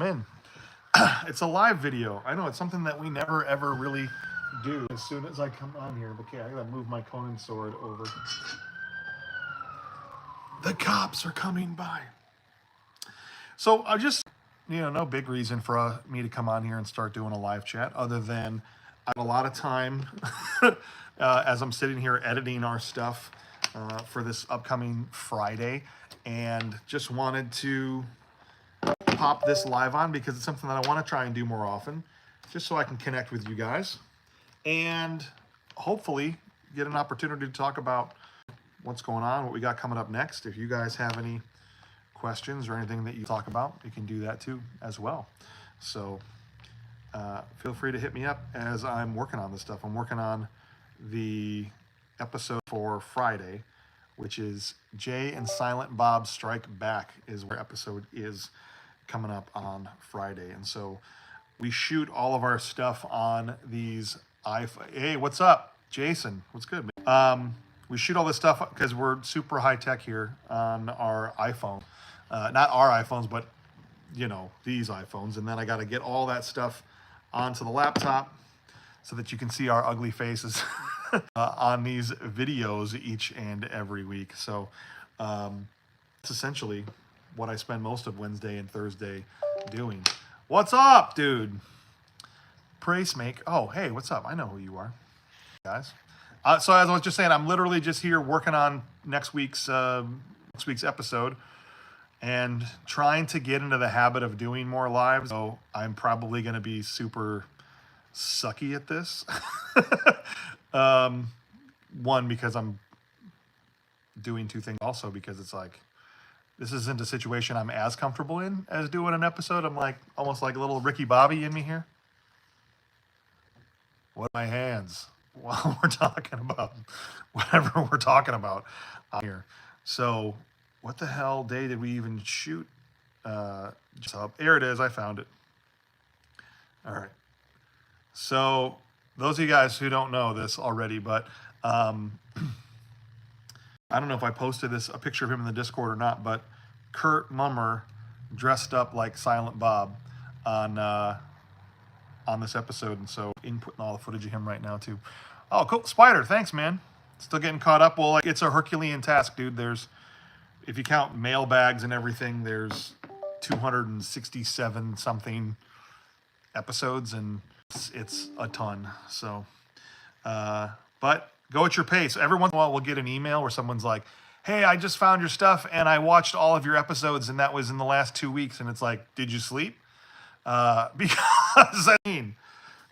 in. It's a live video. I know it's something that we never ever really do as soon as I come on here. Okay, I gotta move my Conan sword over. The cops are coming by. So I just, no big reason for me to come on here and start doing a live chat other than I have a lot of time as I'm sitting here editing our stuff for this upcoming Friday, and just wanted to pop this live on because it's something that I want to try and do more often, just so I can connect with you guys and hopefully get an opportunity to talk about what's going on, what we got coming up next. If you guys have any questions or anything that you talk about, you can do that too as well. So feel free to hit me up as I'm working on this stuff. I'm working on the episode for Friday, which is Jay and Silent Bob Strike Back is where episode is coming up on Friday. And so we shoot all of our stuff on these iPhone. Hey, what's up, Jason? What's good, man? We shoot all this stuff because we're super high tech here on our iPhone. Not our iPhones, but these iPhones. And then I got to get all that stuff onto the laptop so that you can see our ugly faces on these videos each and every week. So it's essentially what I spend most of Wednesday and Thursday doing. What's up, dude? Praise make. Oh, hey, what's up? I know who you are, guys. So as I was just saying, I'm literally just here working on next week's episode and trying to get into the habit of doing more lives. So I'm probably going to be super sucky at this. One, because I'm doing two things. Also, because it's like, this isn't a situation I'm as comfortable in as doing an episode. I'm like, almost like a little Ricky Bobby in me here. What are my hands while we're talking about whatever we're talking about here. So what the hell day did we even shoot? Just up. There it is. I found it. All right. So those of you guys who don't know this already, but I don't know if I posted a picture of him in the Discord or not, but Kurt Mummer dressed up like Silent Bob on this episode, and so inputting all the footage of him right now too. Oh, cool. Spider, thanks, man. Still getting caught up. Well, it's a Herculean task, dude. There's, if you count mailbags and everything, there's 267 something episodes, and it's a ton. So, but go at your pace. Every once in a while, we'll get an email where someone's like, hey, I just found your stuff and I watched all of your episodes, and that was in the last 2 weeks. And it's like, did you sleep? Because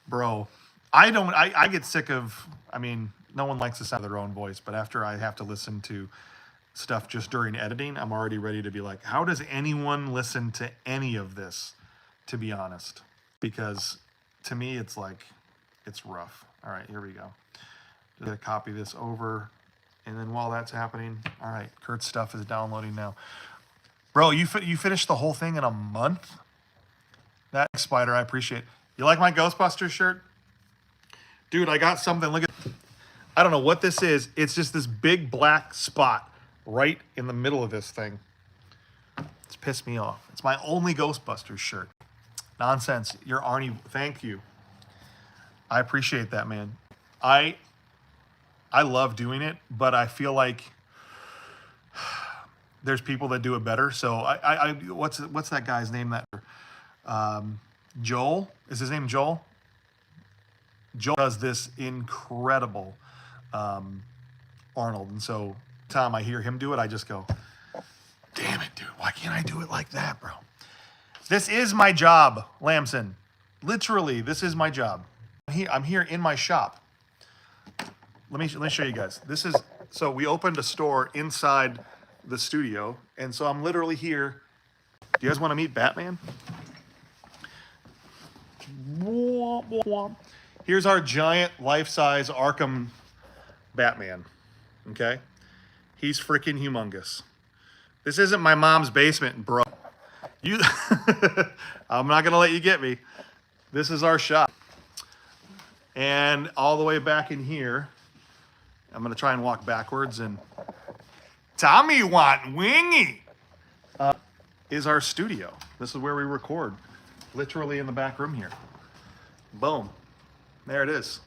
bro, I get sick of, no one likes the sound of their own voice, but after I have to listen to stuff just during editing, I'm already ready to be like, how does anyone listen to any of this, to be honest? Because to me, it's like, it's rough. All right, here we go. Just gonna copy this over. And then while that's happening, all right, Kurt's stuff is downloading now. Bro, you finished the whole thing in a month? That Spider, I appreciate it. You like my Ghostbusters shirt? Dude, I got something. Look at, I don't know what this is. It's just this big black spot right in the middle of this thing. It's pissed me off. It's my only Ghostbusters shirt. Nonsense. You're Arnie. Thank you. I appreciate that, man. I love doing it, but I feel like there's people that do it better. So what's that guy's name? Joel, is his name Joel? Joel does this incredible Arnold. And so time I hear him do it, I just go, damn it, dude. Why can't I do it like that, bro? This is my job, Lamson. Literally, this is my job. I'm here in my shop. Let me show you guys. So we opened a store inside the studio, and so I'm literally here. Do you guys want to meet Batman? Here's our giant life-size Arkham Batman. Okay? He's freaking humongous. This isn't my mom's basement, bro. I'm not gonna let you get me. This is our shop. And all the way back in here, I'm gonna try and walk backwards, and Tommy want wingy is our studio. This is where we record literally in the back room here. Boom. There it is.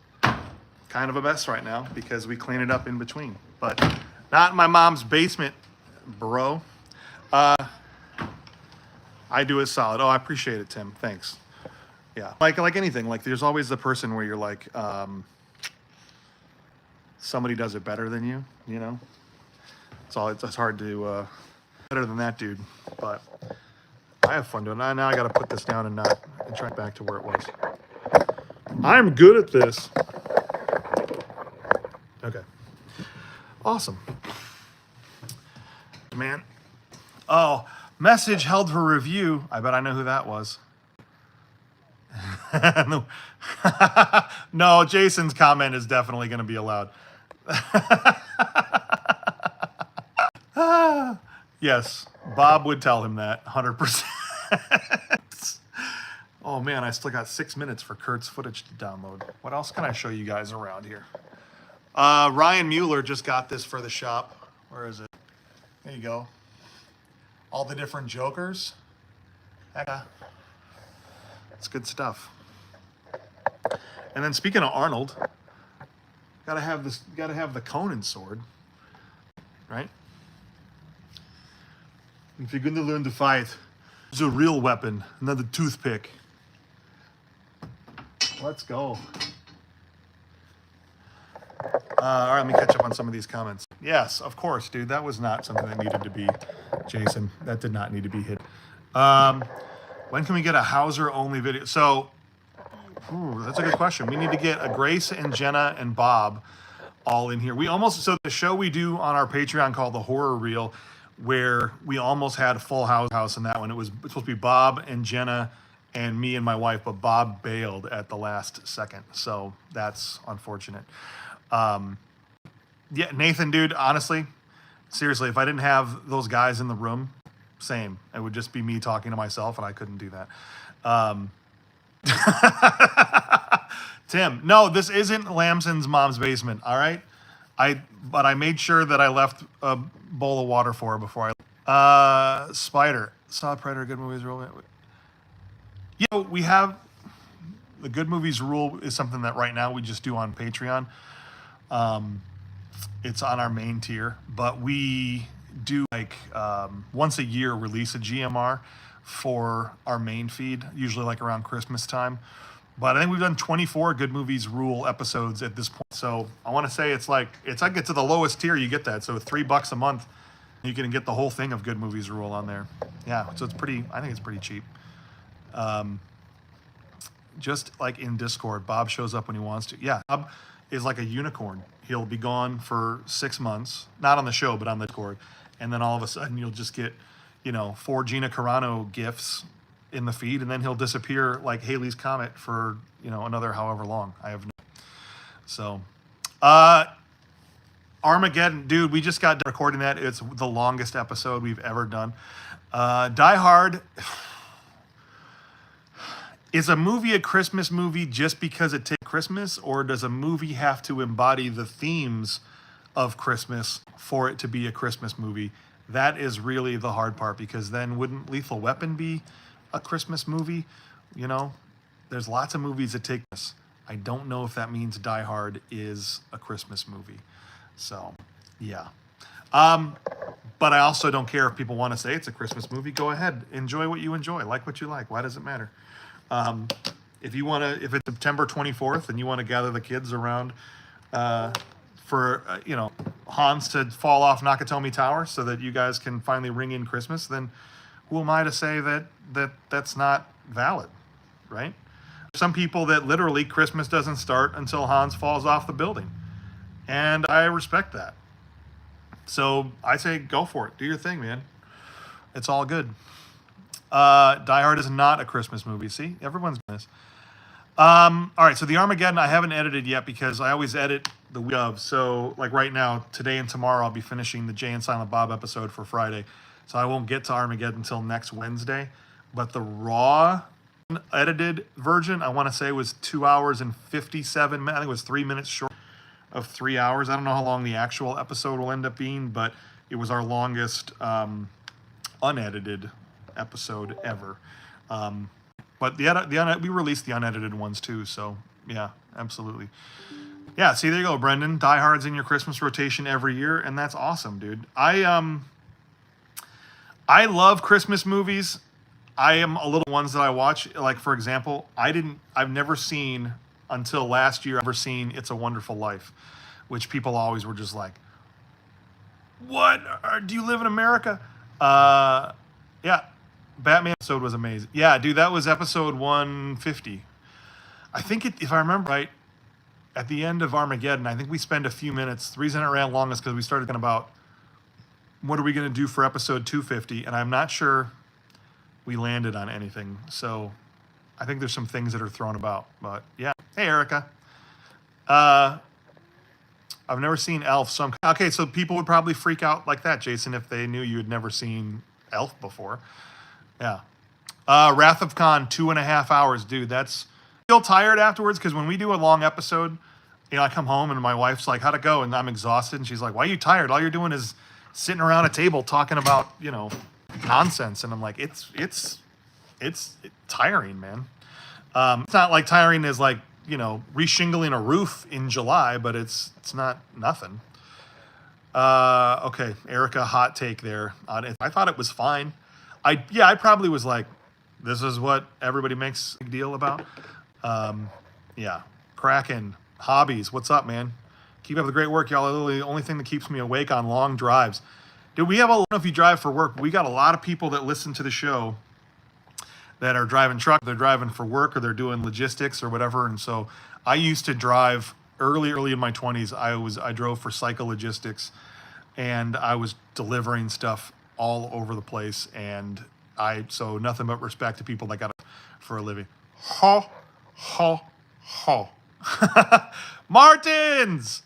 Kind of a mess right now because we clean it up in between, but not in my mom's basement, bro. I do it solid. Oh, I appreciate it, Tim. Thanks. Yeah, like anything, like there's always the person where you're like, somebody does it better than you, you know? It's hard to, better than that dude, but I have fun doing it. Now I got to put this down and try it back to where it was. I'm good at this. Okay. Awesome. Man. Oh, message held for review. I bet I know who that was. No, Jason's comment is definitely going to be allowed. Yes, Bob would tell him that 100%. Oh man, I still got 6 minutes for Kurt's footage to download. What else can I show you guys around here? Ryan Mueller just got this for the shop. Where is it? There you go. All the different Jokers. It's good stuff. And then speaking of Arnold, gotta have the Conan sword, right? If you're gonna learn to fight, it's a real weapon, not a toothpick. Let's go. All right, let me catch up on some of these comments. Yes, of course, dude. That was not something that needed to be, Jason. That did not need to be hit. When can we get a Hauser only video? So, that's a good question. We need to get a Grace and Jenna and Bob all in here. So the show we do on our Patreon called The Horror Reel, where we almost had a full house in that one. It was supposed to be Bob and Jenna and me and my wife, but Bob bailed at the last second. So that's unfortunate. Yeah, Nathan, dude, honestly, seriously, if I didn't have those guys in the room, same. It would just be me talking to myself, and I couldn't do that. Tim, no, this isn't Lamson's mom's basement, all right? But I made sure that I left a bowl of water for her before I... Spider. Saw Predator, good movies rule. You know, we have... The good movies rule is something that right now we just do on Patreon. It's on our main tier, but we do like once a year release a GMR for our main feed, usually like around Christmas time. But I think we've done 24 Good Movies Rule episodes at this point. So I want to say it's like to the lowest tier, you get that. So $3 a month, you can get the whole thing of Good Movies Rule on there. Yeah, so I think it's pretty cheap. Just like in Discord, Bob shows up when he wants to. Yeah, Bob is like a unicorn. He'll be gone for 6 months, not on the show, but on the Discord. And then all of a sudden you'll just get, 4 Gina Carano gifts in the feed, and then he'll disappear like Halley's Comet for, another however long. I have no. So, Armageddon, dude, we just got done recording that. It's the longest episode we've ever done. Die Hard. Is a movie a Christmas movie just because it takes Christmas, or does a movie have to embody the themes of Christmas for it to be a Christmas movie? That is really the hard part, because then wouldn't Lethal Weapon be a Christmas movie? There's lots of movies that take this. I don't know if that means Die Hard is a Christmas movie. So, yeah. But I also don't care if people want to say it's a Christmas movie. Go ahead. Enjoy what you enjoy. Like what you like. Why does it matter? If it's September 24th and you want to gather the kids around for Hans to fall off Nakatomi Tower so that you guys can finally ring in Christmas, then who am I to say that's not valid, right? Some people that literally Christmas doesn't start until Hans falls off the building, and I respect that. So I say go for it. Do your thing, man. It's all good. Die Hard is not a Christmas movie. See, everyone's doing this. All right, so the Armageddon I haven't edited yet because I always edit the week of. So like right now, today and tomorrow, I'll be finishing the Jay and Silent Bob episode for Friday. So I won't get to Armageddon until next Wednesday. But the raw edited version, I want to say, was 2 hours and 57 minutes. I think it was 3 minutes short of 3 hours. I don't know how long the actual episode will end up being, but it was our longest unedited episode ever. But we released the unedited ones too. So yeah, absolutely. Yeah, see, there you go, Brendan. Die Hard's in your Christmas rotation every year, and that's awesome, dude. I love Christmas movies. I am a little ones that I watch. Like, for example, I've never seen until last year. I've never seen It's a Wonderful Life, which people always were just like, "What? Do you live in America?" Yeah, Batman episode was amazing. Yeah, dude, that was episode 150. I think if I remember right, at the end of Armageddon, I think we spent a few minutes. The reason it ran long is because we started thinking about what are we going to do for episode 250, and I'm not sure we landed on anything. So I think there's some things that are thrown about. But yeah, hey Erica, I've never seen Elf, so okay. So people would probably freak out like that, Jason, if they knew you had never seen Elf before. Yeah. Wrath of Khan, 2.5 hours, dude. That's feel tired afterwards because when we do a long episode, I come home and my wife's like, "How'd it go?" And I'm exhausted, and she's like, "Why are you tired? All you're doing is sitting around a table talking about nonsense." And I'm like, it's tiring, man. It's not like tiring as like reshingling a roof in July, but it's not nothing. Okay, Erica, hot take there on it. I thought it was fine. I probably was like, this is what everybody makes a big deal about. Yeah, Kraken hobbies. What's up, man? Keep up the great work, y'all. Are literally the only thing that keeps me awake on long drives. Dude, I don't know if you drive for work, but we got a lot of people that listen to the show that are driving truck, they're driving for work, or they're doing logistics or whatever. And so I used to drive early in my 20s. I drove for Cycle Logistics, and I was delivering stuff all over the place. And so nothing but respect to people that got it for a living. Ho. Martins!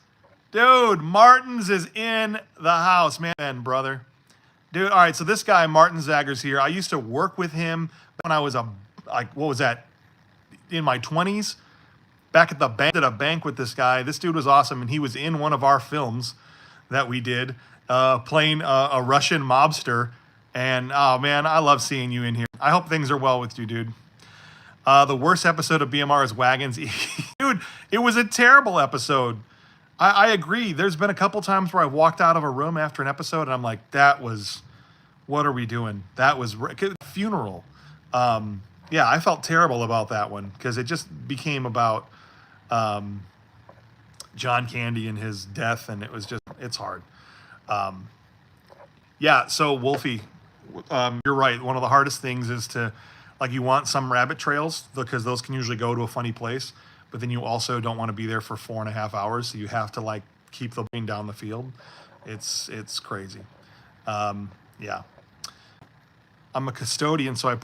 Dude, Martins is in the house, man, brother. Dude, all right, so this guy, Martin Zagger's here. I used to work with him when I was in my 20s, back at the bank, at a bank with this guy. This dude was awesome, and he was in one of our films that we did, playing a Russian mobster. And, oh, man, I love seeing you in here. I hope things are well with you, dude. The worst episode of BMR is Wagons. Dude, it was a terrible episode. I agree. There's been a couple times where I walked out of a room after an episode, and I'm like, what are we doing? That was funeral. Yeah, I felt terrible about that one because it just became about John Candy and his death, and it's hard. Yeah, so Wolfie, you're right. One of the hardest things is to, you want some rabbit trails because those can usually go to a funny place, but then you also don't want to be there for 4.5 hours, so you have to keep the plane down the field. It's crazy. Yeah. I'm a custodian, so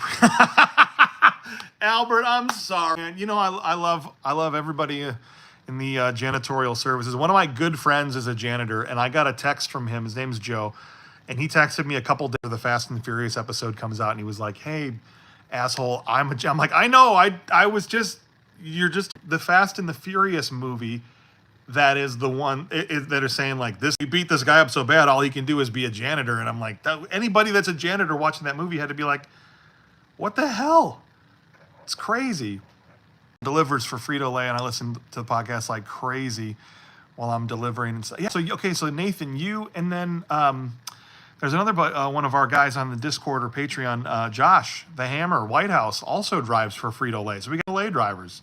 Albert, I'm sorry, man. I love everybody in the janitorial services. One of my good friends is a janitor, and I got a text from him. His name's Joe, and he texted me a couple days after the Fast and Furious episode comes out, and he was like, "Hey, asshole, I'm like, I know, you're just the Fast and the Furious movie that is the one that are saying this, you beat this guy up so bad, all he can do is be a janitor." And I'm like, anybody that's a janitor watching that movie had to be like, what the hell? It's crazy. Delivers for Frito-Lay, and I listen to the podcast like crazy while I'm delivering and stuff. Yeah, so Nathan, you, and then there's another one of our guys on the Discord or Patreon, Josh, the Hammer, White House, also drives for Frito-Lay. So we got lay drivers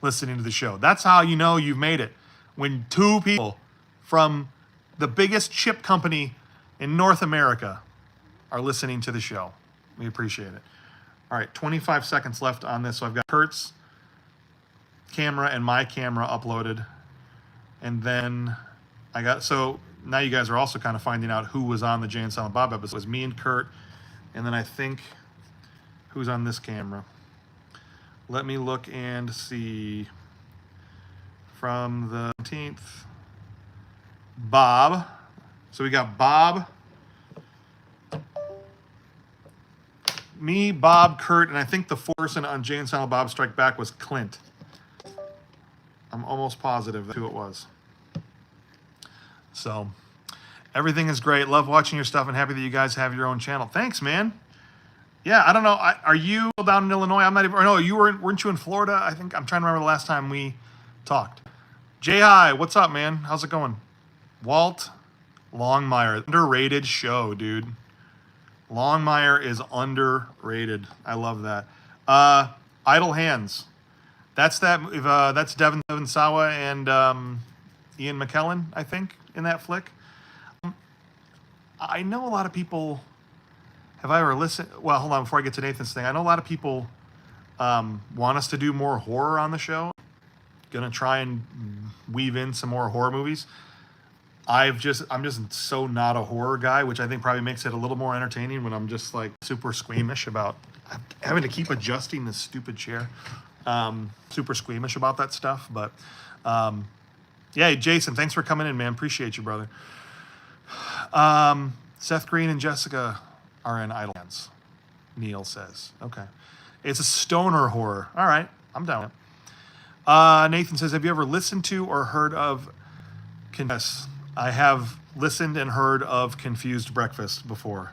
listening to the show. That's how you know you've made it. When two people from the biggest chip company in North America are listening to the show. We appreciate it. All right, 25 seconds left on this. So I've got Kurt's camera and my camera uploaded. And then so now you guys are also kind of finding out who was on the Jay and Silent Bob episode. It was me and Kurt. And then I think who's on this camera. Let me look and see. From the 19th, Bob. So we got Bob, me, Bob, Kurt, and I think the person on Jay and Silent Bob Strike Back was Clint. I'm almost positive that's who it was. So everything is great. Love watching your stuff and happy that you guys have your own channel. Thanks, man. Yeah, I don't know. Are you down in Illinois? I'm not even. Or no, weren't you in Florida? I think I'm trying to remember the last time we talked. Jay, hi, what's up, man? How's it going? Walt Longmire, underrated show, dude. Longmire is underrated. I love that. Idle Hands. That's Devin Sawa and Ian McKellen, I think, in that flick. I know a lot of people. Have I ever listened? Well, hold on before I get to Nathan's thing. I know a lot of people want us to do more horror on the show. Gonna try and weave in some more horror movies. I'm just so not a horror guy, which I think probably makes it a little more entertaining when I'm just like super squeamish about having to keep adjusting this stupid chair. Super squeamish about that stuff, but yeah, Jason, thanks for coming in, man. Appreciate you, brother. Seth Green and Jessica are in Idle Hands, Neil says. Okay. It's a stoner horror. All right, I'm down. Nathan says, have you ever listened to or heard of Yes, I have listened and heard of Confused Breakfast before.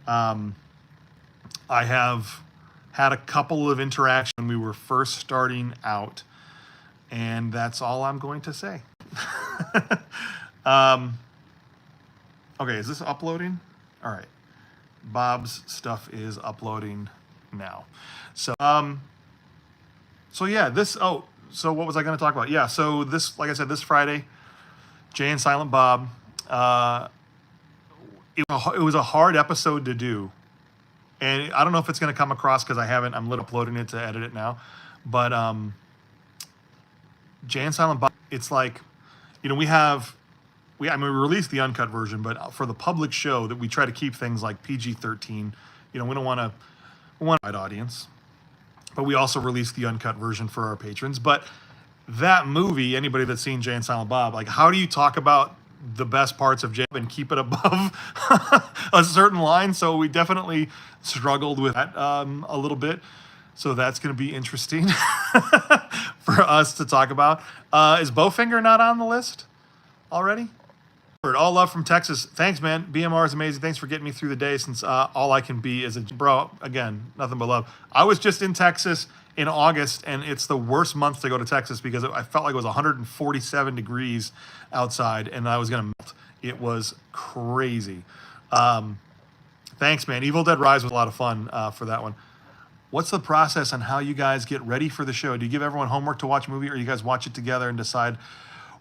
I have had a couple of interactions when we were first starting out, and that's all I'm going to say. Okay, is this uploading? All right. Bob's stuff is uploading now. So yeah, so what was I going to talk about? Yeah, so this, like I said, this Friday, Jay and Silent Bob, it was a hard episode to do. And I don't know if it's going to come across because I'm uploading it to edit it now. But Jay and Silent Bob, it's like, we released the uncut version, but for the public show that we try to keep things like PG-13, we don't want a wide audience. But we also released the uncut version for our patrons. But that movie, anybody that's seen Jay and Silent Bob, like, how do you talk about the best parts of Jay and keep it above a certain line? So we definitely struggled with that a little bit. So that's going to be interesting for us to talk about. Is Bowfinger not on the list already? All love from Texas. Thanks, man. BMR is amazing. Thanks for getting me through the day since all I can be is a bro. Again, nothing but love. I was just in Texas in August, and it's the worst month to go to Texas because I felt like it was 147 degrees outside, and I was going to melt. It was crazy. Thanks, man. Evil Dead Rise was a lot of fun for that one. What's the process on how you guys get ready for the show? Do you give everyone homework to watch a movie, or you guys watch it together and decide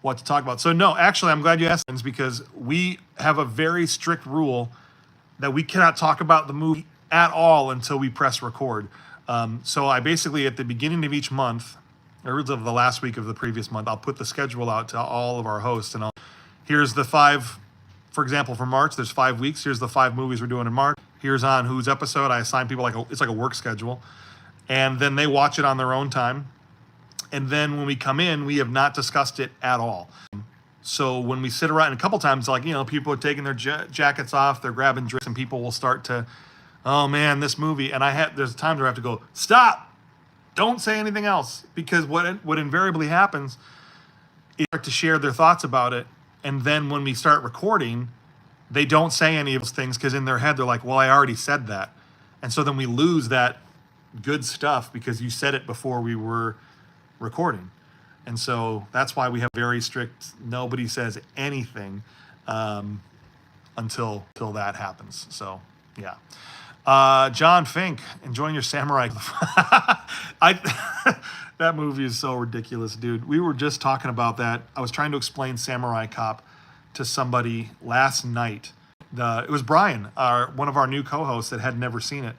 what to talk about? So no, actually, I'm glad you asked, because we have a very strict rule that we cannot talk about the movie at all until we press record. So I basically, at the beginning of each month, or of the last week of the previous month, I'll put the schedule out to all of our hosts, and here's the 5, for example, for March, there's 5 weeks. Here's the 5 movies we're doing in March. Here's on whose episode. I assign people it's like a work schedule, and then they watch it on their own time. And then when we come in, we have not discussed it at all. So when we sit around, and a couple times, people are taking their jackets off, they're grabbing drinks, and people will start to, oh man, this movie. And there's times where I have to go, stop, don't say anything else. Because what invariably happens is they start to share their thoughts about it. And then when we start recording, they don't say any of those things because in their head, they're like, well, I already said that. And so then we lose that good stuff because you said it before we were recording. And so that's why we have very strict, nobody says anything until that happens. So yeah. John Fink, enjoying your samurai. That movie is so ridiculous, dude. We were just talking about that. I was trying to explain Samurai Cop to somebody last night. It was Brian, one of our new co-hosts that had never seen it.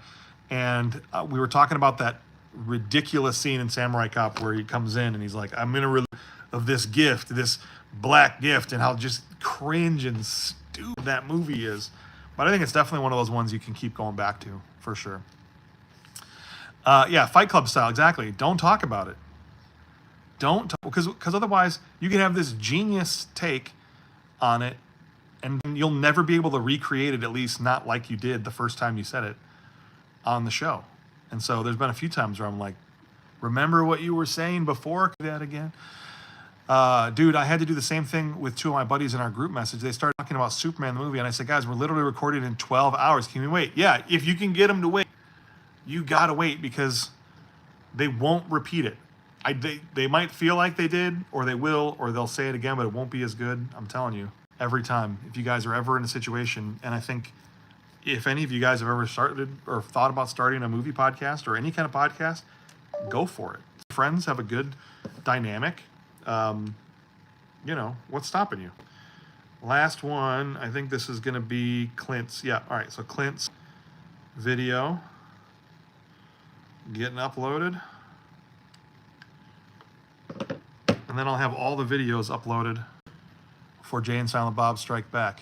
And we were talking about that ridiculous scene in Samurai Cop where he comes in and he's like, I'm in a relief of this gift, this black gift, and how just cringe and stupid that movie is. But I think it's definitely one of those ones you can keep going back to, for sure. Yeah, Fight Club style, exactly. Don't talk about it. Don't talk, because otherwise you can have this genius take on it, and you'll never be able to recreate it, at least not like you did the first time you said it on the show. And so there's been a few times where I'm like, remember what you were saying before? That again. Dude, I had to do the same thing with 2 of my buddies in our group message. They started talking about Superman the movie, and I said, guys, we're literally recording in 12 hours. Can we wait? Yeah, if you can get them to wait you got to wait because they won't repeat it. They might feel like they did, or they will, or they'll say it again, but it won't be as good. I'm telling you, every time. If you guys are ever in a situation, and I think if any of you guys have ever started or thought about starting a movie podcast or any kind of podcast, go for it. Friends have a good dynamic. What's stopping you? Last one, I think this is going to be Clint's. Yeah, all right, so Clint's video getting uploaded. And then I'll have all the videos uploaded for Jay and Silent Bob Strike Back.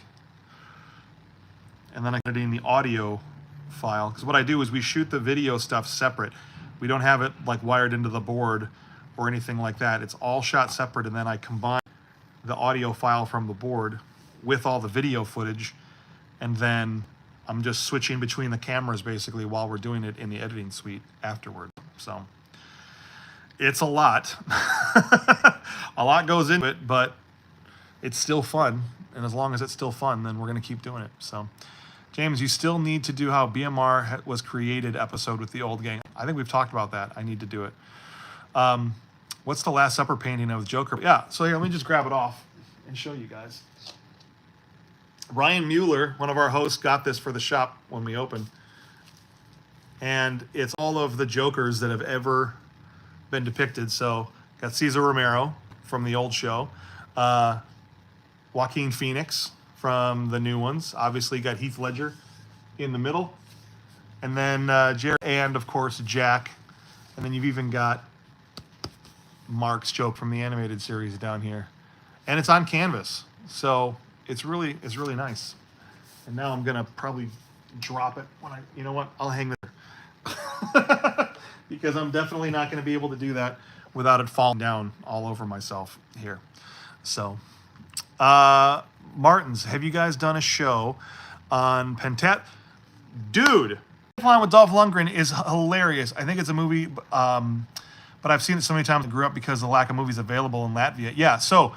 And then I'm editing the audio file. Because what I do is we shoot the video stuff separate. We don't have it like wired into the board or anything like that. It's all shot separate, and then I combine the audio file from the board with all the video footage, and then I'm just switching between the cameras basically while we're doing it in the editing suite afterward. So it's a lot. A lot goes into it, but it's still fun. And as long as it's still fun, then we're going to keep doing it. So, James, you still need to do how BMR was created episode with the old gang. I think we've talked about that. I need to do it. What's the Last Supper painting of Joker? Yeah, so here, let me just grab it off and show you guys. Ryan Mueller, one of our hosts, got this for the shop when we opened. And it's all of the Jokers that have ever been depicted. So, got Cesar Romero from the old show. Joaquin Phoenix from the new ones. Obviously, got Heath Ledger in the middle. And then Jared, and of course, Jack. And then you've even got Mark's joke from the animated series down here. And it's on canvas. So it's really nice. And now I'm going to probably drop it when you know what? I'll hang there. Because I'm definitely not going to be able to do that without it falling down all over myself here. So, Martins, have you guys done a show on Pentat? Dude, Flying with Dolph Lundgren is hilarious. I think it's a movie, but I've seen it so many times. I grew up because of the lack of movies available in Latvia. Yeah, so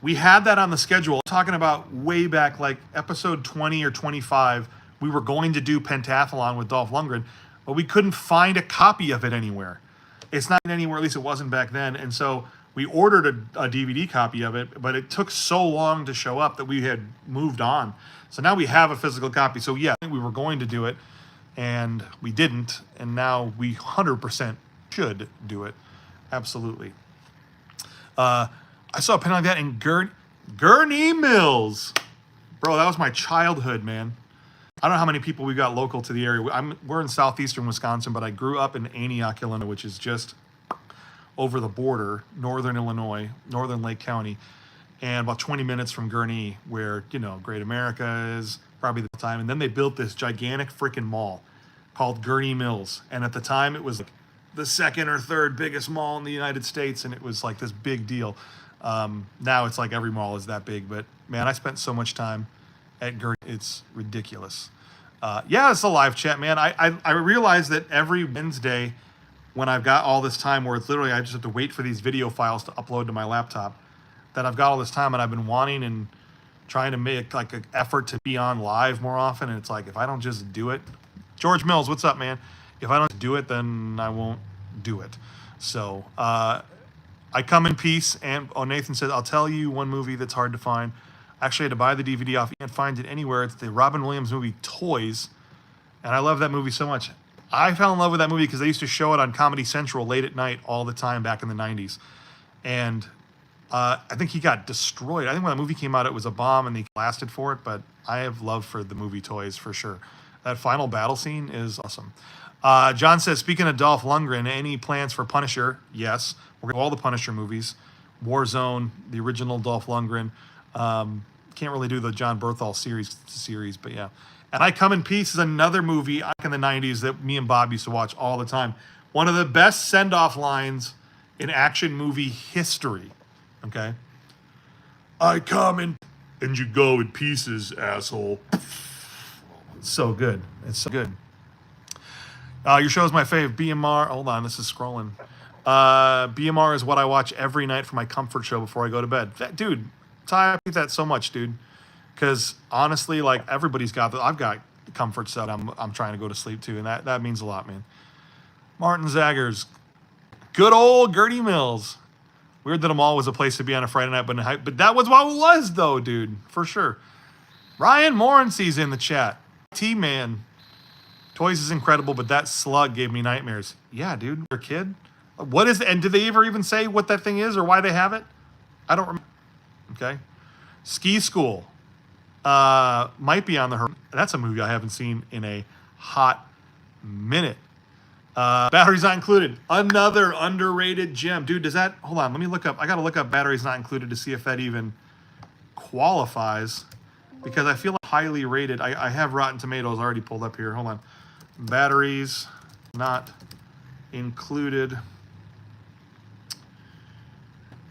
we had that on the schedule. Talking about way back, like episode 20 or 25, we were going to do Pentathlon with Dolph Lundgren, but we couldn't find a copy of it anywhere. It's not anywhere, at least it wasn't back then. And so we ordered a DVD copy of it, but it took so long to show up that we had moved on. So now we have a physical copy. So yeah, we were going to do it, and we didn't. And now we 100% should do it. Absolutely. I saw a pen like that in Gurney Mills. Bro, that was my childhood, man. I don't know how many people we got local to the area. We're in southeastern Wisconsin, but I grew up in Antioch, Illinois, which is just over the border, northern Illinois, northern Lake County, and about 20 minutes from Gurnee, where, Great America is, probably the time. And then they built this gigantic freaking mall called Gurney Mills. And at the time, it was like the second or third biggest mall in the United States, and it was like this big deal. Now it's like every mall is that big, but man, I spent so much time at Gurney. It's ridiculous. Yeah, it's a live chat, man. I realize that every Wednesday when I've got all this time where it's literally I just have to wait for these video files to upload to my laptop, that I've got all this time, and I've been wanting and trying to make like an effort to be on live more often. And it's like, if I don't just do it, George Mills, what's up, man? If I don't do it, then I won't do it. So I come in peace. And Nathan says, I'll tell you one movie that's hard to find. I actually had to buy the DVD off. You can't find it anywhere. It's the Robin Williams movie Toys. And I love that movie so much. I fell in love with that movie because they used to show it on Comedy Central late at night all the time back in the 90s. And I think he got destroyed. I think when that movie came out, it was a bomb and they blasted for it. But I have love for the movie Toys for sure. That final battle scene is awesome. John says, speaking of Dolph Lundgren, any plans for Punisher? Yes. We're going to all the Punisher movies. Warzone, the original Dolph Lundgren. Can't really do the John Berthal series, but yeah. And I Come in Peace is another movie back in the 90s that me and Bob used to watch all the time. One of the best send-off lines in action movie history. Okay? I come in and you go in pieces, asshole. It's so good. It's so good. Your show is my fave. BMR. Hold on, this is scrolling. BMR is what I watch every night for my comfort show before I go to bed. Dude, I appreciate that so much, dude. Because honestly, like everybody's got that. I've got comfort stuff. I'm trying to go to sleep too, and that means a lot, man. Martin Zaggers, good old Gertie Mills. Weird that a mall was a place to be on a Friday night, but that was what it was, though, dude, for sure. Ryan Morency's in the chat. T-Man, Toys is incredible, but that slug gave me nightmares. Yeah, dude, you're a kid. What is it? And did they ever even say what that thing is or why they have it? I don't remember. Okay. Ski School might be on the horizon. That's a movie I haven't seen in a hot minute. Batteries Not Included. Another underrated gem. Dude, does that... Hold on, let me look up. I got to look up Batteries Not Included to see if that even qualifies. Because I feel highly rated. I have Rotten Tomatoes already pulled up here. Hold on. Batteries Not Included.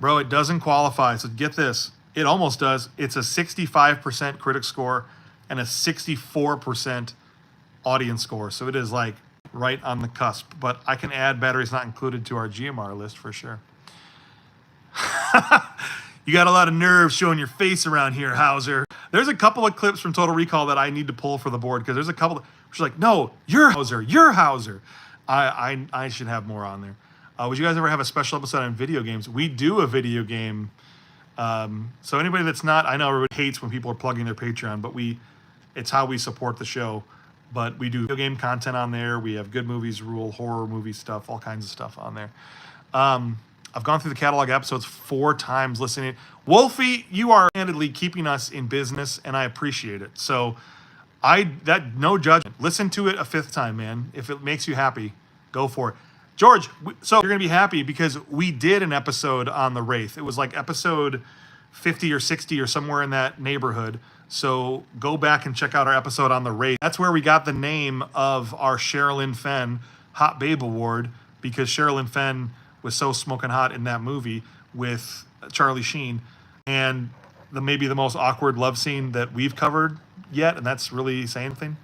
Bro, it doesn't qualify. So get this. It almost does. It's a 65% critic score and a 64% audience score. So it is like right on the cusp. But I can add Batteries Not Included to our GMR list for sure. You got a lot of nerve showing your face around here, Hauser. There's a couple of clips from Total Recall that I need to pull for the board because there's a couple. She's like, no, you're Hauser. You're Hauser. I should have more on there. Would you guys ever have a special episode on video games? We do a video game. So anybody that's not, I know everybody hates when people are plugging their Patreon, but it's how we support the show. But we do video game content on there. We have Good Movies Rule, horror movie stuff, all kinds of stuff on there. I've gone through the catalog episodes 4 times listening. Wolfie, you are candidly keeping us in business, and I appreciate it. So no judgment. Listen to it a 5th time, man. If it makes you happy, go for it. George, so you're going to be happy because we did an episode on the Wraith. It was like episode 50 or 60 or somewhere in that neighborhood. So go back and check out our episode on the Wraith. That's where we got the name of our Sherilyn Fenn Hot Babe Award because Sherilyn Fenn was so smoking hot in that movie with Charlie Sheen. And maybe the most awkward love scene that we've covered yet, and that's really saying anything.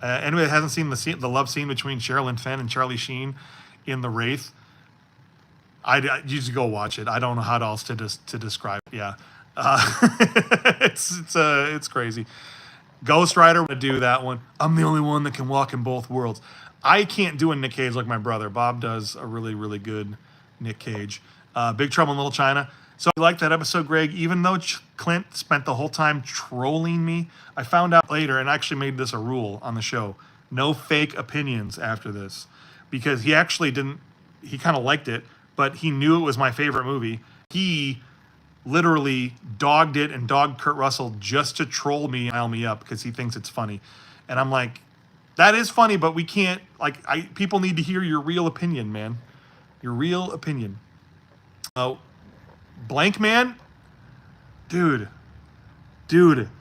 Anybody that hasn't seen the love scene between Sherilyn Fenn and Charlie Sheen in The Wraith, I you just go watch it. I don't know how else to describe it. Yeah, it's crazy. Ghost Rider would do that one. I'm the only one that can walk in both worlds. I can't do a Nick Cage like my brother. Bob does a really, really good Nick Cage. Big Trouble in Little China. So I like that episode, Greg. Even though Clint spent the whole time trolling me, I found out later and actually made this a rule on the show. No fake opinions after this. Because he actually didn't, he kind of liked it, but he knew it was my favorite movie. He literally dogged it and dogged Kurt Russell just to troll me and rile me up because he thinks it's funny. And I'm like, that is funny, but we can't, people need to hear your real opinion, man. Your real opinion. Blank Man? Dude,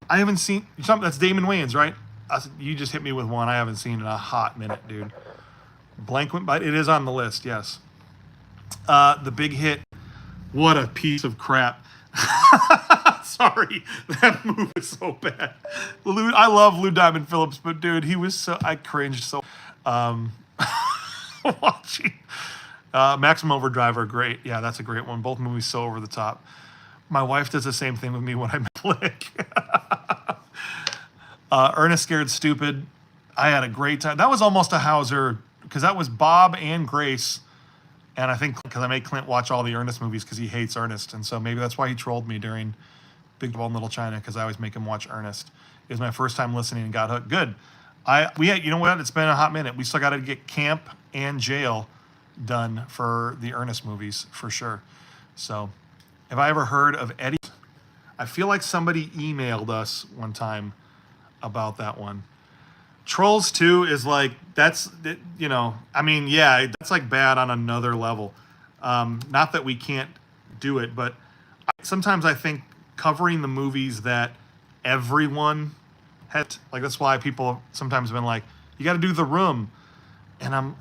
I haven't seen, that's Damon Wayans, right? You just hit me with one I haven't seen in a hot minute, dude. Blank, but it is on the list, yes. The Big Hit. What a piece of crap. Sorry, that move is so bad. I love Lou Diamond Phillips, but dude, I cringed so watching. Maximum Overdrive are great. Yeah, that's a great one. Both movies so over the top. My wife does the same thing with me when I click. Ernest Scared Stupid. I had a great time. That was almost a Hauser because that was Bob and Grace. And I think because I made Clint watch all the Ernest movies because he hates Ernest. And so maybe that's why he trolled me during Big Trouble in Little China because I always make him watch Ernest. It was my first time listening and got hooked. Good. You know what? It's been a hot minute. We still got to get Camp and Jail done for the Ernest movies for sure. So have I ever heard of Eddie? I feel like somebody emailed us one time about that one. Trolls 2 is like, that's, that's like bad on another level. Not that we can't do it, but sometimes I think covering the movies that everyone had, like that's why people sometimes have been like, you got to do The Room. And I'm,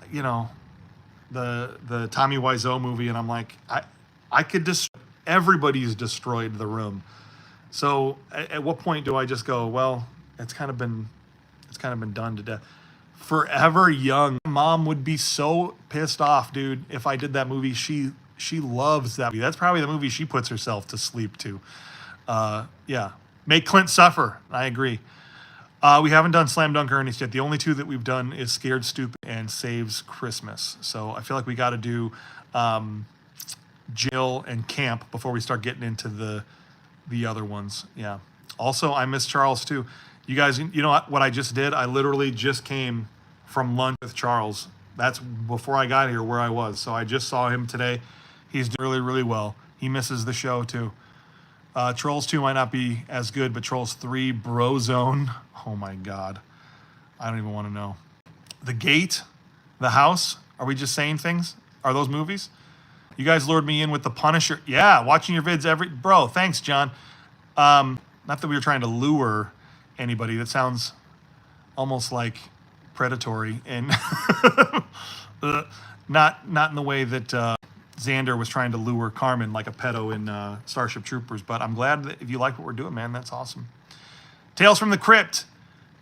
the Tommy Wiseau movie, and I'm like, I could everybody's destroyed The Room. So at what point do I just go, well, it's kind of been done to death. Forever Young. Mom would be so pissed off, dude, if I did that movie. She loves that movie. That's probably the movie she puts herself to sleep to. Yeah. Make Clint suffer. I agree. We haven't done Slam Dunk Ernest yet. The only two that we've done is Scared Stupid and Saves Christmas. So I feel like we got to do Jill and Camp before we start getting into the other ones. Yeah. Also, I miss Charles too. You guys, you know what I just did? I literally just came from lunch with Charles. That's before I got here where I was. So I just saw him today. He's doing really, really well. He misses the show too. Trolls 2 might not be as good, but Trolls 3, Brozone. Oh my God. I don't even want to know. The Gate, The House. Are we just saying things? Are those movies? You guys lured me in with The Punisher. Yeah, watching your vids Bro, thanks, John. Not that we were trying to lure anybody. That sounds almost like predatory and not in the way that Xander was trying to lure Carmen like a pedo in Starship Troopers. But I'm glad that if you like what we're doing, man, that's awesome. Tales from the Crypt.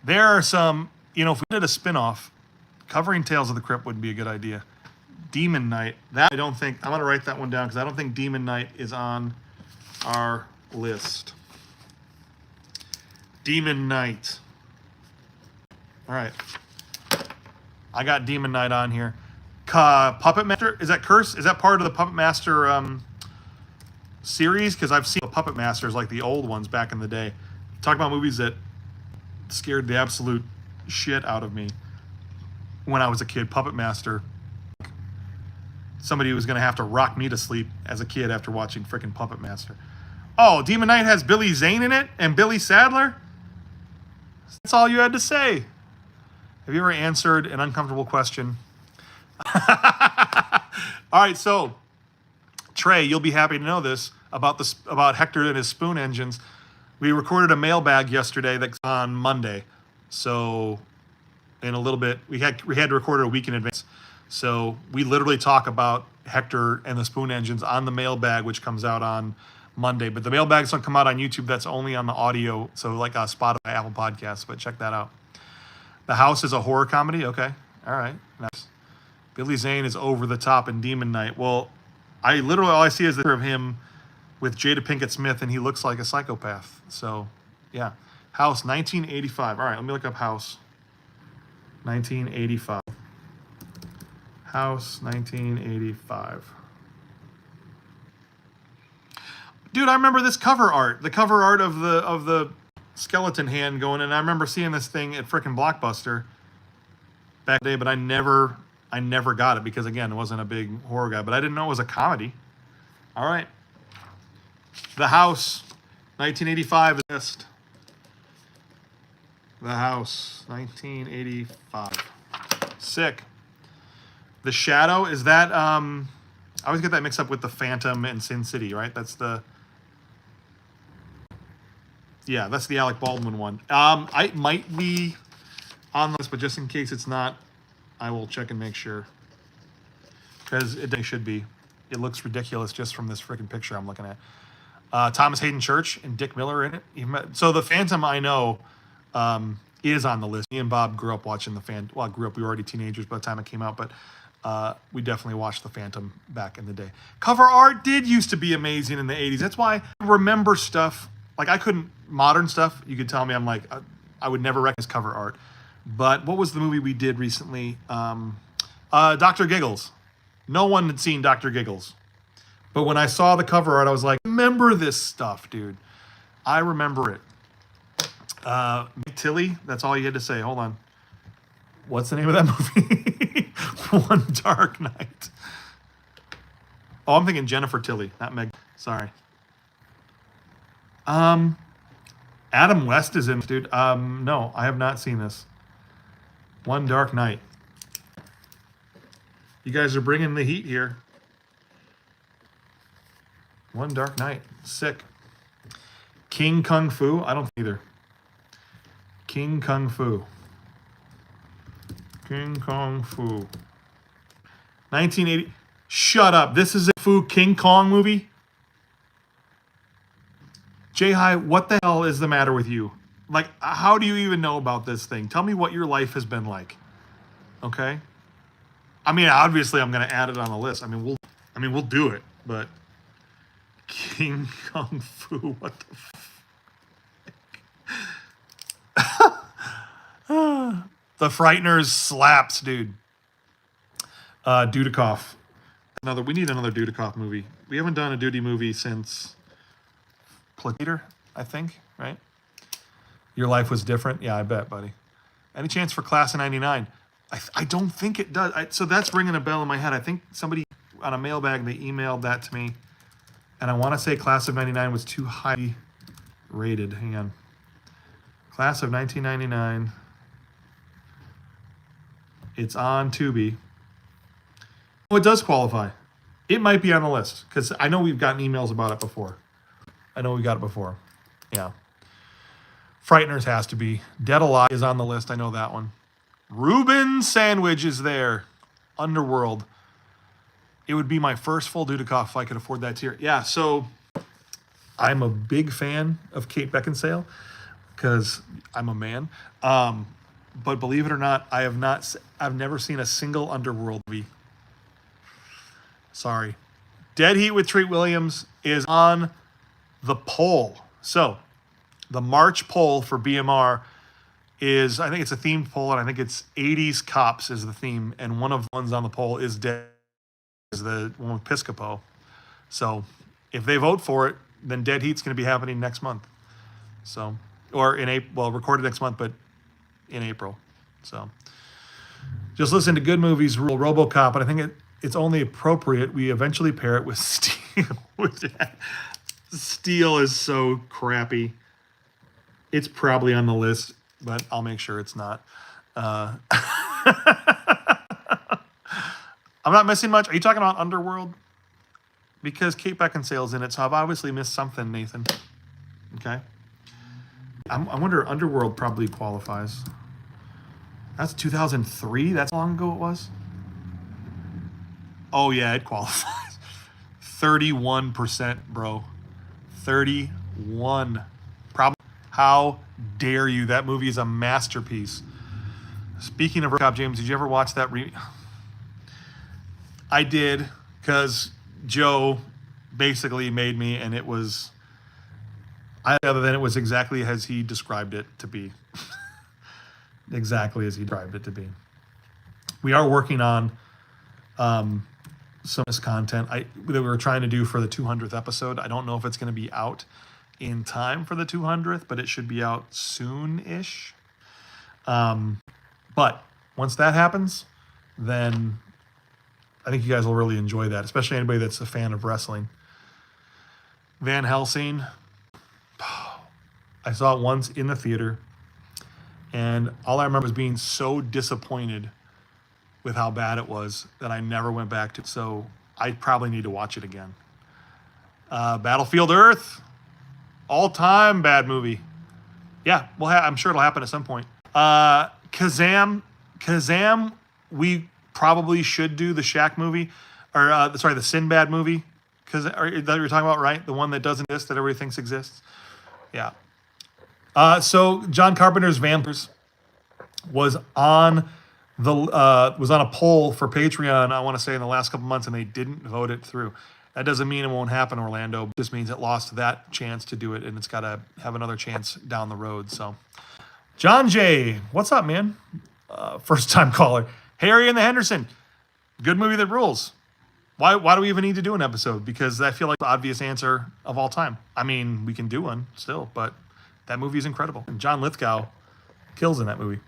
There are some, if we did a spinoff, covering Tales of the Crypt would be a good idea. Demon Knight. That I don't think, I'm going to write that one down because I don't think Demon Knight is on our list. Demon Knight. All right. I got Demon Knight on here. Puppet Master, is that Curse? Is that part of the Puppet Master series? Because I've seen Puppet Masters like the old ones back in the day. Talk about movies that scared the absolute shit out of me when I was a kid. Puppet Master. Somebody was going to have to rock me to sleep as a kid after watching freaking Puppet Master. Oh, Demon Knight has Billy Zane in it and Billy Sadler? That's all you had to say. Have you ever answered an uncomfortable question? All right, so Trey, you'll be happy to know this about Hector and his spoon engines. We recorded a mailbag yesterday that's on Monday. So in a little bit, we had to record it a week in advance. So we literally talk about Hector and the spoon engines on the mailbag, which comes out on Monday. But the mailbags don't come out on YouTube. That's only on the audio. So like Spotify, Apple Podcasts. But check that out. The House is a horror comedy. Okay. All right. Nice. Billy Zane is over the top in Demon Knight. Well, all I see is the picture of him with Jada Pinkett Smith, and he looks like a psychopath. So, yeah. House, 1985. All right, let me look up House. 1985. House, 1985. Dude, I remember this cover art. The cover art of the skeleton hand going, and I remember seeing this thing at frickin' Blockbuster back in the day, but I never got it because, again, I wasn't a big horror guy, but I didn't know it was a comedy. All right. The House, 1985 is The House, 1985. Sick. The Shadow, is that, I always get that mixed up with The Phantom and Sin City, right? That's the Alec Baldwin one. I might be on this, but just in case it's not, I will check and make sure. Because it should be. It looks ridiculous just from this freaking picture I'm looking at. Thomas Hayden Church and Dick Miller in it. So The Phantom, I know, is on the list. Me and Bob grew up watching The Phantom. Well, we were already teenagers by the time it came out, but we definitely watched The Phantom back in the day. Cover art did used to be amazing in the 80s. That's why I remember stuff. Like, I couldn't, modern stuff, you could tell me, I'm like, I would never recognize cover art. But what was the movie we did recently? Dr. Giggles. No one had seen Dr. Giggles. But when I saw the cover art, I was like, remember this stuff, dude. I remember it. Tilly, that's all you had to say. Hold on. What's the name of that movie? One Dark Night. Oh, I'm thinking Jennifer Tilly, not Meg. Sorry. Adam West is in, dude. No, I have not seen this. One Dark Night. You guys are bringing the heat here. One Dark Night. Sick. King Kung Fu. I don't either. King Kung Fu. King Kong Fu. 1980. Shut up. This is a King Kong movie? J-Hi, what the hell is the matter with you? Like, how do you even know about this thing? Tell me what your life has been like. Okay? I mean, obviously I'm going to add it on the list. I mean, we'll do it, but King Kong Fu, what the The Frighteners slaps, dude. Dudikoff. We need another Dudikoff movie. We haven't done a Duty movie since Plater, I think, right? Your Life Was Different. Yeah, I bet, buddy. Any chance for Class of 99? I don't think it does. So that's ringing a bell in my head. I think somebody on a mailbag, they emailed that to me. And I want to say Class of 99 was too highly rated. Hang on. Class of 1999. It's on Tubi. Oh, it does qualify. It might be on the list because I know we've gotten emails about it before. I know we got it before. Yeah. Frighteners has to be. Dead Alive is on the list. I know that one. Reuben Sandwich is there. Underworld. It would be my first full Dudikoff if I could afford that tier. Yeah, so I'm a big fan of Kate Beckinsale because I'm a man. But believe it or not, I've never seen a single Underworld movie. Sorry. Dead Heat with Treat Williams is on the poll. So the March poll for BMR is, I think it's a themed poll, and I think it's 80s cops is the theme. And one of the ones on the poll is the one with Piscopo. So if they vote for it, then Dead Heat's going to be happening next month. So, or in April, well, recorded next month, but in April. So just listen to Good Movies Rule RoboCop, and I think it's only appropriate we eventually pair it with Steel. Steel is so crappy. It's probably on the list, but I'll make sure it's not. I'm not missing much. Are you talking about Underworld? Because Kate Beckinsale's in it, so I've obviously missed something, Nathan. Okay. I wonder, Underworld probably qualifies. That's 2003? That's how long ago it was? Oh, yeah, it qualifies. 31%, bro. 31. Probably. How dare you? That movie is a masterpiece. Speaking of RoboCop, James, did you ever watch that? I did, because Joe basically made me, and it was... other than it was exactly as he described it to be. Exactly as he described it to be. We are working on some of this content that we were trying to do for the 200th episode. I don't know if it's going to be out in time for the 200th, but it should be out soon-ish. But once that happens, then I think you guys will really enjoy that, especially anybody that's a fan of wrestling. Van Helsing... I saw it once in the theater, and all I remember was being so disappointed with how bad it was that I never went back to it. So I probably need to watch it again. Battlefield Earth, all-time bad movie. Yeah, well, I'm sure it'll happen at some point. Kazam, we probably should do the Shaq movie, or the Sinbad movie, because that you're talking about, right? The one that doesn't exist, that everybody thinks exists. Yeah. So John Carpenter's Vampires was on a poll for Patreon, I want to say, in the last couple months, and they didn't vote it through. That doesn't mean it won't happen, Orlando. It just means it lost that chance to do it, and it's got to have another chance down the road. So, John J., what's up, man? First-time caller. Harry and the Henderson. Good movie that rules. Why do we even need to do an episode? Because I feel like the obvious answer of all time. I mean, we can do one still, but that movie is incredible. And John Lithgow kills in that movie.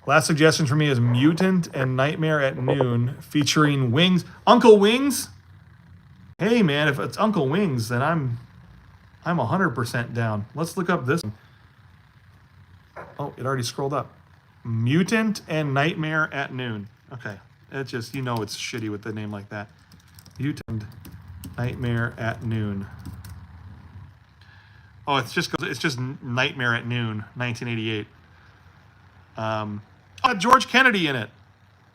Last suggestion for me is Mutant and Nightmare at Noon, featuring Wings. Uncle Wings? Hey, man, if it's Uncle Wings, then I'm 100% down. Let's look up this one. Oh, it already scrolled up. Mutant and Nightmare at Noon. Okay. It's just, it's shitty with the name like that. Mutant Nightmare at Noon. Oh, it's just Nightmare at Noon, 1988. George Kennedy in it.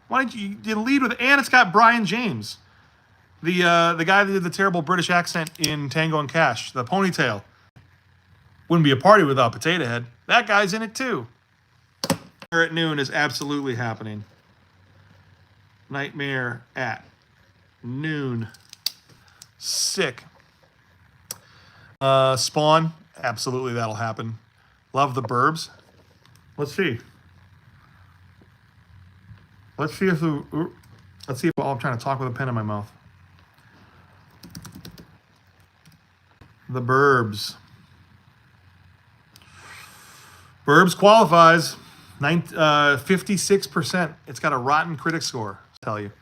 Why don't you lead with, and it's got Brian James, the guy that did the terrible British accent in Tango and Cash, the ponytail. Wouldn't be a party without Potato Head. That guy's in it too. Nightmare at Noon is absolutely happening. Nightmare at Noon. Sick. Spawn. Absolutely, that'll happen. Love the Burbs. Let's see. Let's see if I'm trying to talk with a pen in my mouth. The Burbs. Burbs qualifies. 56%. It's got a rotten critic score, I'll tell you.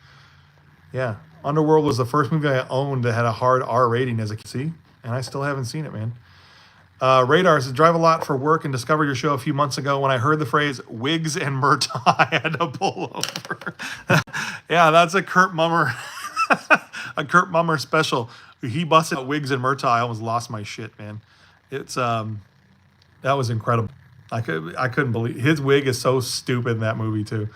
Yeah. Underworld was the first movie I owned that had a hard R rating, as I can see. And I still haven't seen it, man. Radar says, drive a lot for work and discovered your show a few months ago. When I heard the phrase wigs and Murtaugh, I had to pull over. Yeah, that's a Kurt Mummer, a Kurt Mummer special. He busted out wigs and Murtaugh. I almost lost my shit, man. It's that was incredible. I couldn't believe his wig is so stupid in that movie too.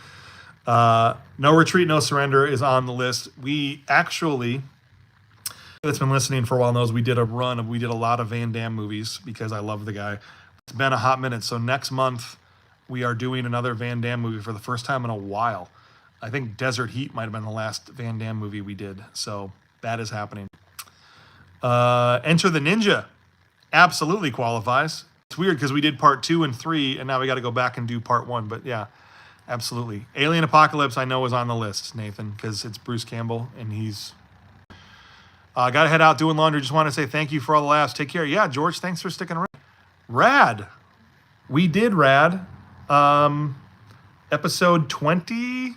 No Retreat, No Surrender is on the list. We actually, that's been listening for a while knows we did a lot of Van Damme movies because I love the guy. It's been a hot minute. So next month we are doing another Van Damme movie for the first time in a while. I think Desert Heat might have been the last Van Damme movie we did. So that is happening. Enter the Ninja absolutely qualifies. It's weird because we did part 2 and 3 and now we got to go back and do part 1. But yeah, absolutely. Alien Apocalypse I know is on the list, Nathan, because it's Bruce Campbell and he's... got to head out doing laundry. Just want to say thank you for all the laughs. Take care. Yeah, George, thanks for sticking around. Rad. We did Rad. Episode 20,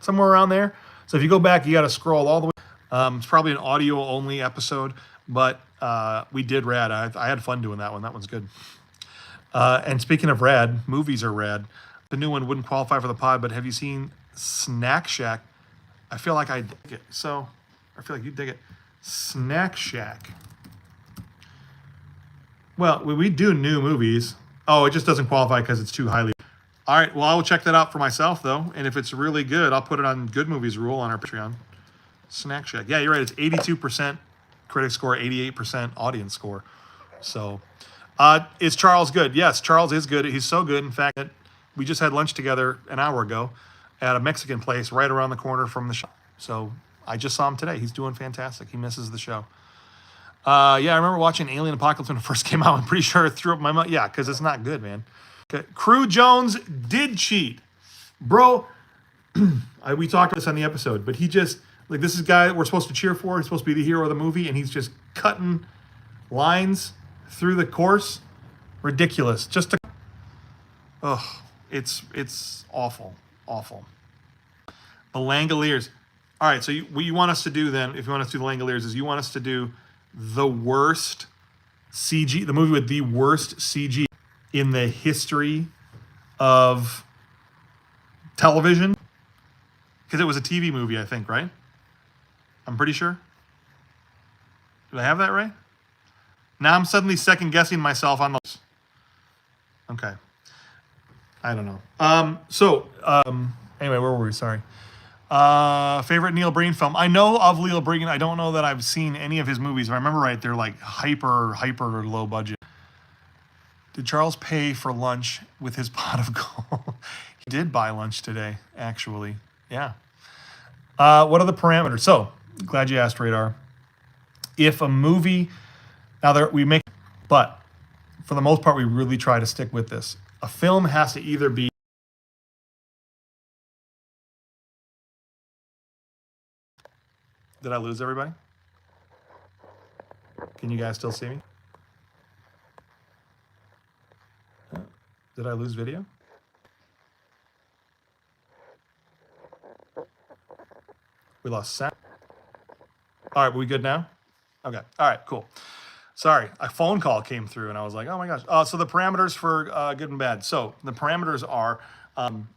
somewhere around there. So if you go back, you got to scroll all the way. It's probably an audio-only episode, but we did Rad. I had fun doing that one. That one's good. And speaking of Rad, movies are rad. The new one wouldn't qualify for the pod, but have you seen Snack Shack? I feel like I dig it. So I feel like you dig it. Snack Shack. Well, we do new movies. Oh, it just doesn't qualify because it's too highly. All right, well, I will check that out for myself, though. And if it's really good, I'll put it on Good Movies Rule on our Patreon. Snack Shack. Yeah, you're right. It's 82% critic score, 88% audience score. So, is Charles good? Yes, Charles is good. He's so good, in fact, that we just had lunch together an hour ago at a Mexican place right around the corner from the show. So, I just saw him today. He's doing fantastic. He misses the show. Yeah, I remember watching Alien Apocalypse when it first came out. I'm pretty sure it threw up my mouth. Yeah, because it's not good, man. Okay. Crew Jones did cheat. Bro, we talked about this on the episode, but he just, like, this is a guy we're supposed to cheer for. He's supposed to be the hero of the movie, and he's just cutting lines through the course. Ridiculous. Just to... Oh, it's awful. Awful. The Langoliers. All right, so what you want us to do then, if you want us to do the Langoliers, is you want us to do the worst CG, the movie with the worst CG in the history of television. Because it was a TV movie, I think, right? I'm pretty sure. Did I have that right? Now I'm suddenly second-guessing myself on those. Okay. I don't know. Anyway, where were we? Sorry. Favorite Neil Breen film? I know of Neil Breen. I don't know that I've seen any of his movies. If I remember right, they're like hyper low budget. Did Charles pay for lunch with his pot of gold? He did buy lunch today, actually. Yeah. What are the parameters? So, glad you asked, Radar. If a movie, but for the most part, we really try to stick with this. A film has to either be... Did I lose everybody? Can you guys still see me? Did I lose video? We lost sound. All right, we good now? Okay. All right, cool. Sorry, a phone call came through and I was like, oh my gosh. So the parameters for good and bad. So the parameters are,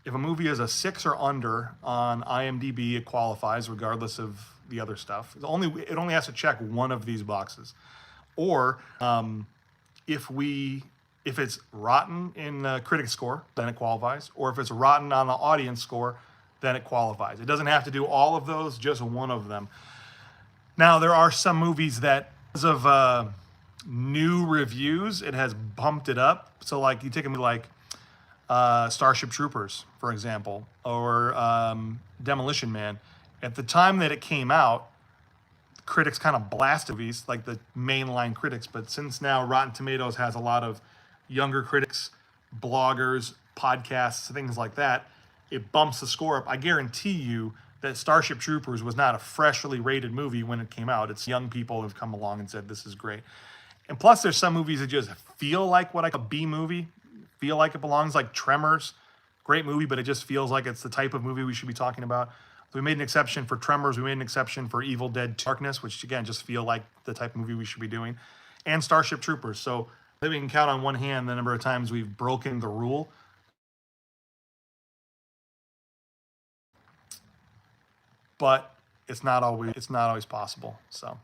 if a movie is a 6 or under on IMDb, it qualifies regardless of the other stuff. It only has to check one of these boxes. Or if it's rotten in the critic score, then it qualifies. Or if it's rotten on the audience score, then it qualifies. It doesn't have to do all of those, just one of them. Now, there are some movies that, because of new reviews, it has bumped it up. So, like, you take a movie like Starship Troopers, for example, or Demolition Man. At the time that it came out, critics kind of blasted movies, like the mainline critics. But since now Rotten Tomatoes has a lot of younger critics, bloggers, podcasts, things like that, it bumps the score up. I guarantee you that Starship Troopers was not a freshly rated movie when it came out. It's young people have come along and said, this is great. And plus, there's some movies that just feel like what I call a B movie, feel like it belongs, like Tremors. Great movie, but it just feels like it's the type of movie we should be talking about. So we made an exception for Tremors. We made an exception for Evil Dead Darkness, which, again, just feel like the type of movie we should be doing. And Starship Troopers. So I think we can count on one hand the number of times we've broken the rule. But it's not always possible. So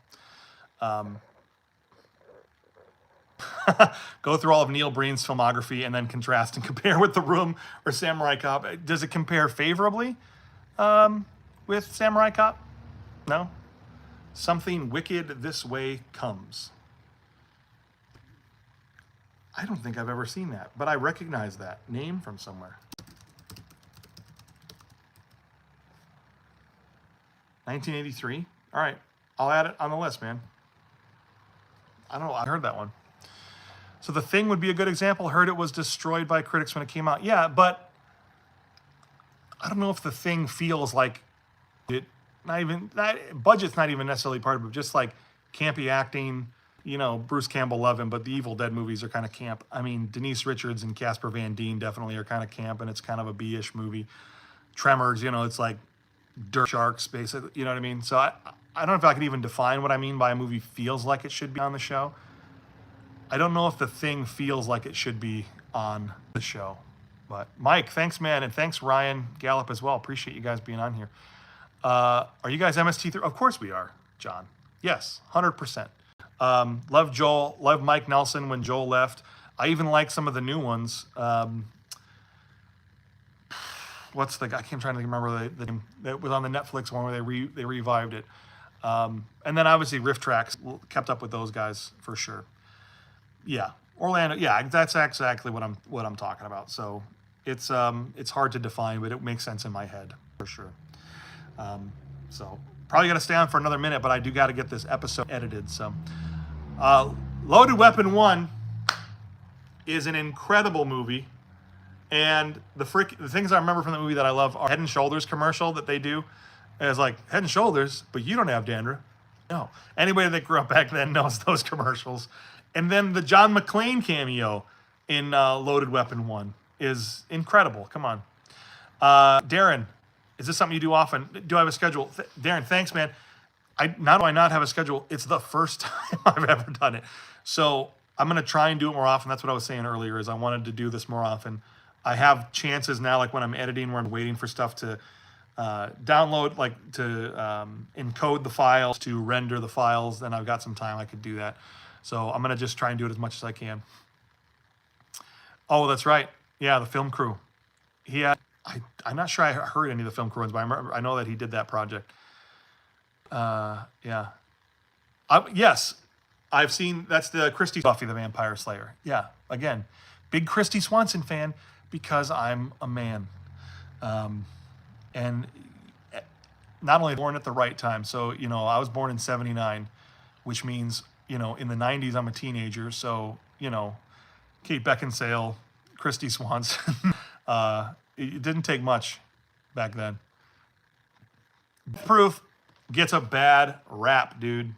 go through all of Neil Breen's filmography and then contrast and compare with The Room or Samurai Cop. Does it compare favorably with Samurai Cop? No. Something Wicked This Way Comes. I don't think I've ever seen that, but I recognize that name from somewhere. 1983. All right, I'll add it on the list, man. I don't know. I heard that one. So The Thing would be a good example. Heard it was destroyed by critics when it came out. Yeah, but I don't know if The Thing feels like it. Budget's not even necessarily part of it. Just like campy acting. You know, Bruce Campbell, love him, but the Evil Dead movies are kind of camp. I mean, Denise Richards and Casper Van Dien definitely are kind of camp, and it's kind of a B-ish movie. Tremors, you know, it's like dirt sharks, basically. You know what I mean? So I don't know if I could even define what I mean by a movie feels like it should be on the show. I don't know if The Thing feels like it should be on the show. But Mike, thanks, man, and thanks, Ryan Gallup, as well. Appreciate you guys being on here. Are you guys MST3? Of course we are, John. Yes, 100%. Love Joel. Love Mike Nelson when Joel left. I even like some of the new ones. What's the guy? I'm trying to remember the name. That was on the Netflix one where they revived it. And then obviously Riff Tracks kept up with those guys for sure. Yeah, Orlando. Yeah, that's exactly what I'm talking about. So it's hard to define, but it makes sense in my head for sure. So probably gonna stay on for another minute, but I do got to get this episode edited. So Loaded Weapon 1 is an incredible movie. And the things I remember from the movie that I love are Head and Shoulders commercial that they do. And it's like, Head and Shoulders, but you don't have dandruff. No. Anybody that grew up back then knows those commercials. And then the John McClane cameo in Loaded Weapon 1 is incredible. Come on. Darren, is this something you do often? Do I have a schedule? Darren, thanks, man. Not do I not have a schedule, it's the first time I've ever done it. So I'm going to try and do it more often. That's what I was saying earlier, is I wanted to do this more often. I have chances now, like when I'm editing, where I'm waiting for stuff to download, like to encode the files, to render the files. Then I've got some time I could do that. So I'm going to just try and do it as much as I can. Oh, that's right. Yeah, the film crew. I'm not sure I heard any of the film crew ones, but I know that he did that project. Yeah. Yes, I've seen, that's the Christy Buffy the Vampire Slayer. Yeah, again, big Christy Swanson fan because I'm a man. And not only born at the right time, so, you know, I was born in 79, which means, you know, in the 90s, I'm a teenager. So, you know, Kate Beckinsale, Christy Swanson, it didn't take much back then. Proof gets a bad rap, dude.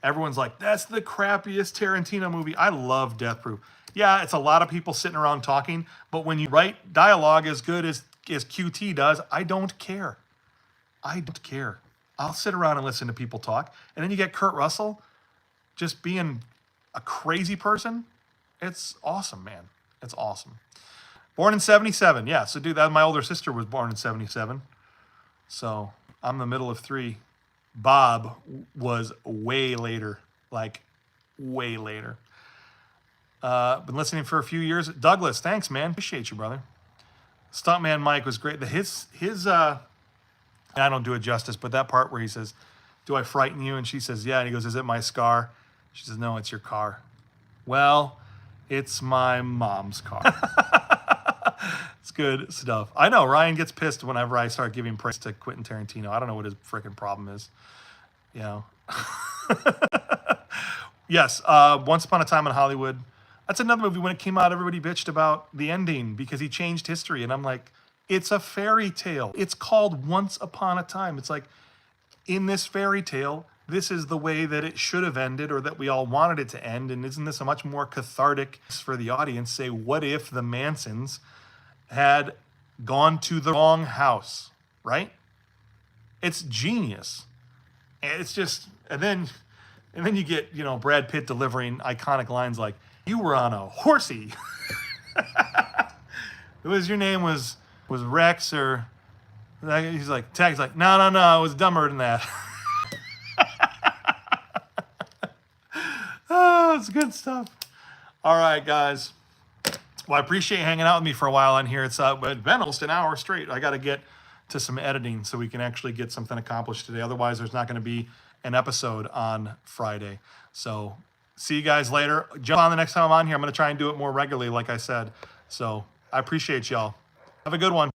Everyone's like, that's the crappiest Tarantino movie. I love Death Proof. Yeah, it's a lot of people sitting around talking, but when you write dialogue as good as QT does, I don't care. I don't care. I'll sit around and listen to people talk. And then you get Kurt Russell just being a crazy person. It's awesome, man. It's awesome. Born in 77. Yeah, so dude, my older sister was born in 77. So I'm the middle of three. Bob was way later, like way later. Been listening for a few years. Douglas, thanks, man. Appreciate you, brother. Stuntman Mike was great. His I don't do it justice, but that part where he says, "Do I frighten you?" And she says, "Yeah." And he goes, "Is it my scar?" She says, "No, it's your car." Well, it's my mom's car. It's good stuff. I know Ryan gets pissed whenever I start giving praise to Quentin Tarantino. I don't know what his freaking problem is. You know. Yes. Once Upon a Time in Hollywood. That's another movie. When it came out, everybody bitched about the ending because he changed history. And I'm like, It's a fairy tale. It's called Once Upon a Time. It's like, in this fairy tale, this is the way that it should have ended or that we all wanted it to end. And isn't this a much more cathartic for the audience? Say, what if the Mansons had gone to the wrong house, right? It's genius. And it's just, and then you get, you know, Brad Pitt delivering iconic lines like, "You were on a horsey." It was, your name was Rex, or he's like, Tag's like, no, it was dumber than that. Oh, it's good stuff. All right, guys. Well, I appreciate you hanging out with me for a while on here. It's been almost an hour straight. I got to get to some editing so we can actually get something accomplished today. Otherwise, there's not going to be an episode on Friday. So see you guys later. Jump on the next time I'm on here. I'm going to try and do it more regularly, like I said. So I appreciate y'all. Have a good one.